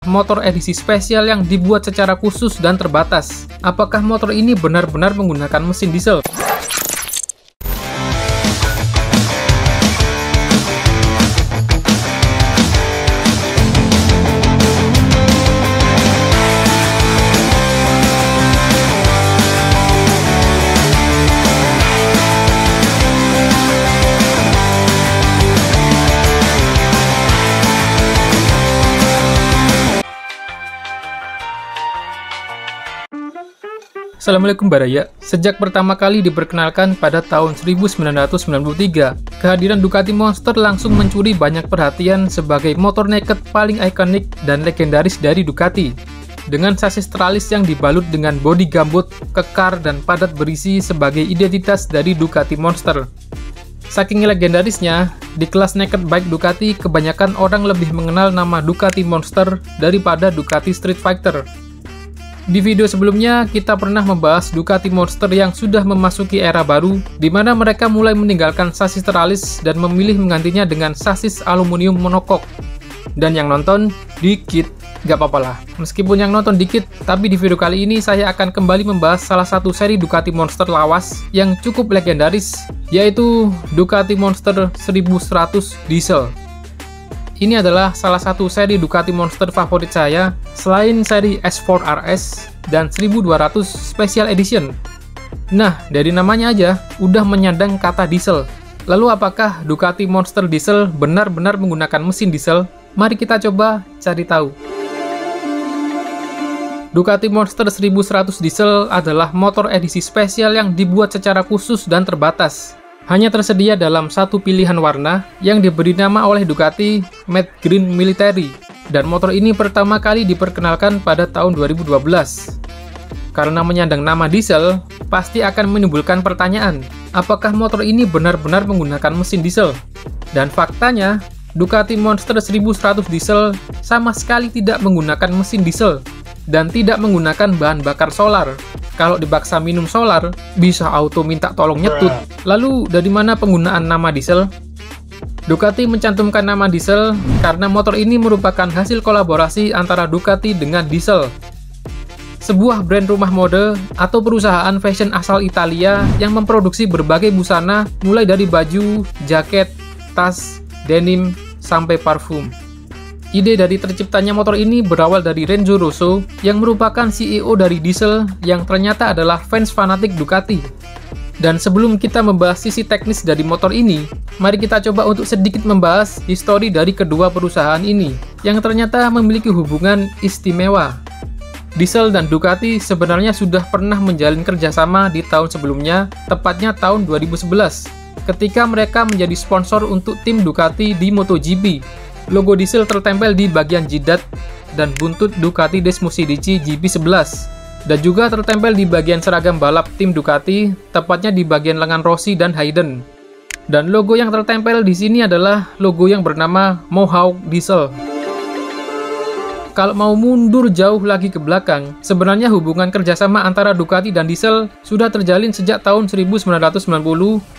motor edisi spesial yang dibuat secara khusus dan terbatas. Apakah motor ini benar-benar menggunakan mesin diesel? Assalamualaikum Baraya. Sejak pertama kali diperkenalkan pada tahun 1993, kehadiran Ducati Monster langsung mencuri banyak perhatian sebagai motor naked paling ikonik dan legendaris dari Ducati. Dengan sasis tralis yang dibalut dengan bodi gambut, kekar, dan padat berisi sebagai identitas dari Ducati Monster. Saking legendarisnya, di kelas naked bike Ducati, kebanyakan orang lebih mengenal nama Ducati Monster daripada Ducati Street Fighter. Di video sebelumnya, kita pernah membahas Ducati Monster yang sudah memasuki era baru, di mana mereka mulai meninggalkan sasis teralis dan memilih menggantinya dengan sasis aluminium monokok. Dan yang nonton dikit, gak apa-apa lah. Meskipun yang nonton dikit, tapi di video kali ini saya akan kembali membahas salah satu seri Ducati Monster lawas yang cukup legendaris, yaitu Ducati Monster 1100 Diesel. Ini adalah salah satu seri Ducati Monster favorit saya, selain seri S4 RS dan 1200 Special Edition. Nah, dari namanya aja, udah menyandang kata diesel. Lalu apakah Ducati Monster Diesel benar-benar menggunakan mesin diesel? Mari kita coba cari tahu. Ducati Monster 1100 Diesel adalah motor edisi spesial yang dibuat secara khusus dan terbatas. Hanya tersedia dalam satu pilihan warna yang diberi nama oleh Ducati Matte Green Military, dan motor ini pertama kali diperkenalkan pada tahun 2012. Karena menyandang nama diesel, pasti akan menimbulkan pertanyaan, apakah motor ini benar-benar menggunakan mesin diesel? Dan faktanya, Ducati Monster 1100 Diesel sama sekali tidak menggunakan mesin diesel dan tidak menggunakan bahan bakar solar. Kalau dipaksa minum solar, bisa auto minta tolong nyetut. Lalu, dari mana penggunaan nama diesel? Ducati mencantumkan nama diesel karena motor ini merupakan hasil kolaborasi antara Ducati dengan Diesel, sebuah brand rumah mode atau perusahaan fashion asal Italia yang memproduksi berbagai busana mulai dari baju, jaket, tas, denim, sampai parfum. Ide dari terciptanya motor ini berawal dari Renzo Rosso yang merupakan CEO dari Diesel yang ternyata adalah fans fanatik Ducati. Dan sebelum kita membahas sisi teknis dari motor ini, mari kita coba untuk sedikit membahas histori dari kedua perusahaan ini yang ternyata memiliki hubungan istimewa. Diesel dan Ducati sebenarnya sudah pernah menjalin kerjasama di tahun sebelumnya, tepatnya tahun 2011, ketika mereka menjadi sponsor untuk tim Ducati di MotoGP. Logo Diesel tertempel di bagian jidat dan buntut Ducati Desmosedici GP11, dan juga tertempel di bagian seragam balap tim Ducati, tepatnya di bagian lengan Rossi dan Hayden. Dan logo yang tertempel di sini adalah logo yang bernama Mohawk Diesel. Kalau mau mundur jauh lagi ke belakang, sebenarnya hubungan kerjasama antara Ducati dan Diesel sudah terjalin sejak tahun 1990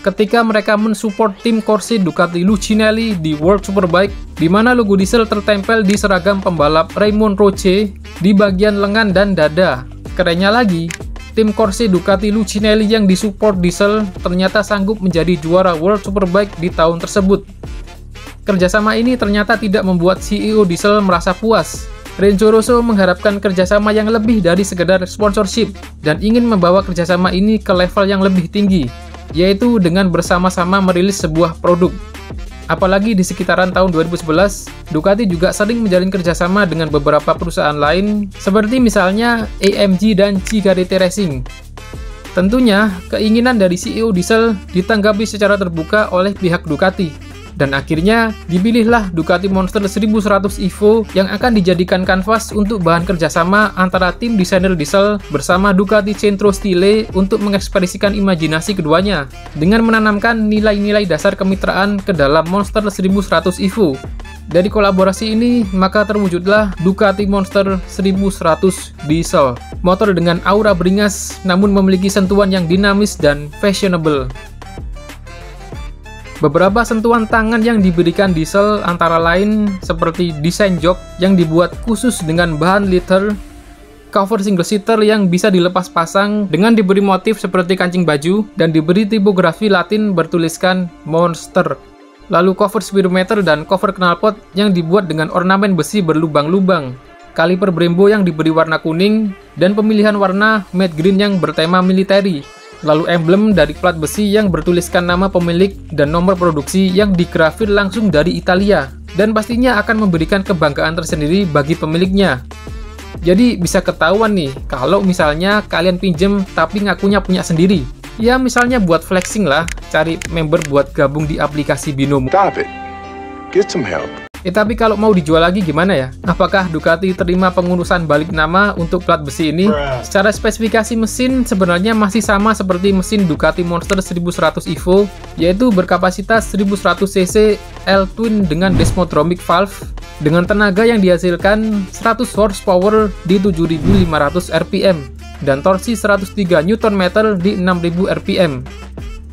ketika mereka mensupport tim Corse Ducati Lucinelli di World Superbike, di mana logo Diesel tertempel di seragam pembalap Raymond Roche di bagian lengan dan dada. Kerennya lagi, tim Corse Ducati Lucinelli yang disupport Diesel ternyata sanggup menjadi juara World Superbike di tahun tersebut. Kerjasama ini ternyata tidak membuat CEO Diesel merasa puas. Renzo Rosso mengharapkan kerjasama yang lebih dari sekedar sponsorship dan ingin membawa kerjasama ini ke level yang lebih tinggi, yaitu dengan bersama-sama merilis sebuah produk. Apalagi di sekitaran tahun 2011, Ducati juga sering menjalin kerjasama dengan beberapa perusahaan lain, seperti misalnya AMG dan Cigarette Racing. Tentunya, keinginan dari CEO Diesel ditanggapi secara terbuka oleh pihak Ducati. Dan akhirnya, dipilihlah Ducati Monster 1100 Evo yang akan dijadikan kanvas untuk bahan kerjasama antara tim desainer Diesel bersama Ducati Centro Stile untuk mengekspresikan imajinasi keduanya, dengan menanamkan nilai-nilai dasar kemitraan ke dalam Monster 1100 Evo. Dari kolaborasi ini, maka terwujudlah Ducati Monster 1100 Diesel, motor dengan aura beringas namun memiliki sentuhan yang dinamis dan fashionable. Beberapa sentuhan tangan yang diberikan diesel antara lain seperti desain jok yang dibuat khusus dengan bahan leather, cover single seater yang bisa dilepas pasang dengan diberi motif seperti kancing baju dan diberi tipografi Latin bertuliskan Monster. Lalu cover speedometer dan cover knalpot yang dibuat dengan ornamen besi berlubang-lubang, kaliper Brembo yang diberi warna kuning, dan pemilihan warna matte green yang bertema military. Lalu emblem dari plat besi yang bertuliskan nama pemilik dan nomor produksi yang digrafir langsung dari Italia, dan pastinya akan memberikan kebanggaan tersendiri bagi pemiliknya. Jadi bisa ketahuan nih kalau misalnya kalian pinjem tapi ngakunya punya sendiri. Ya misalnya buat flexing lah, cari member buat gabung di aplikasi Binomo. Stop it. Get some help. Tapi kalau mau dijual lagi gimana ya? Apakah Ducati terima pengurusan balik nama untuk plat besi ini? Secara spesifikasi mesin sebenarnya masih sama seperti mesin Ducati Monster 1100 Evo, yaitu berkapasitas 1100 cc L-twin dengan desmodromic valve, dengan tenaga yang dihasilkan 100 horsepower di 7.500 rpm, dan torsi 103 Nm di 6.000 rpm.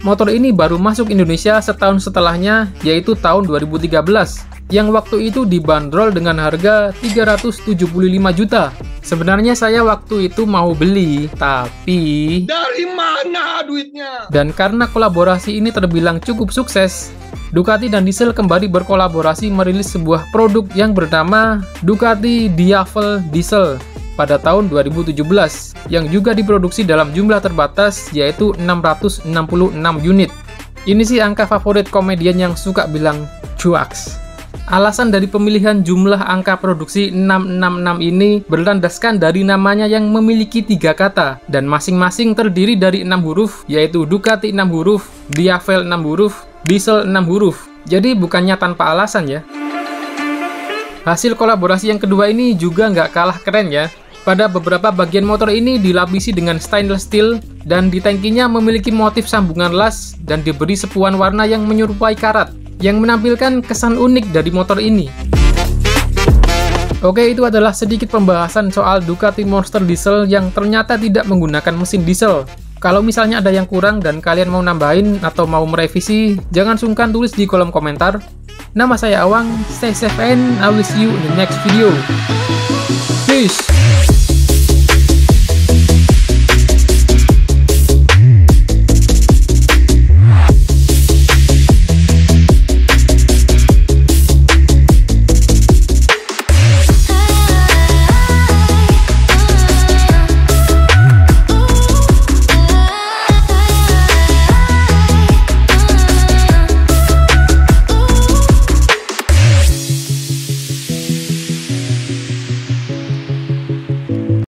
Motor ini baru masuk Indonesia setahun setelahnya, yaitu tahun 2013. Yang waktu itu dibanderol dengan harga 375 juta. Sebenarnya saya waktu itu mau beli, tapi dari mana duitnya? Dan karena kolaborasi ini terbilang cukup sukses, Ducati dan Diesel kembali berkolaborasi merilis sebuah produk yang bernama Ducati Diavel Diesel pada tahun 2017, yang juga diproduksi dalam jumlah terbatas yaitu 666 unit. Ini sih angka favorit komedian yang suka bilang cuaks. Alasan dari pemilihan jumlah angka produksi 666 ini berlandaskan dari namanya yang memiliki 3 kata, dan masing-masing terdiri dari 6 huruf, yaitu Ducati 6 huruf, Diavel 6 huruf, Diesel 6 huruf. Jadi bukannya tanpa alasan ya. Hasil kolaborasi yang kedua ini juga nggak kalah keren ya. Pada beberapa bagian motor ini dilapisi dengan stainless steel, dan di tangkinya memiliki motif sambungan las dan diberi sepuan warna yang menyerupai karat, yang menampilkan kesan unik dari motor ini. Oke, itu adalah sedikit pembahasan soal Ducati Monster Diesel yang ternyata tidak menggunakan mesin diesel. Kalau misalnya ada yang kurang dan kalian mau nambahin atau mau merevisi, jangan sungkan tulis di kolom komentar. Nama saya Awang, stay safe and I will see you in the next video. Peace!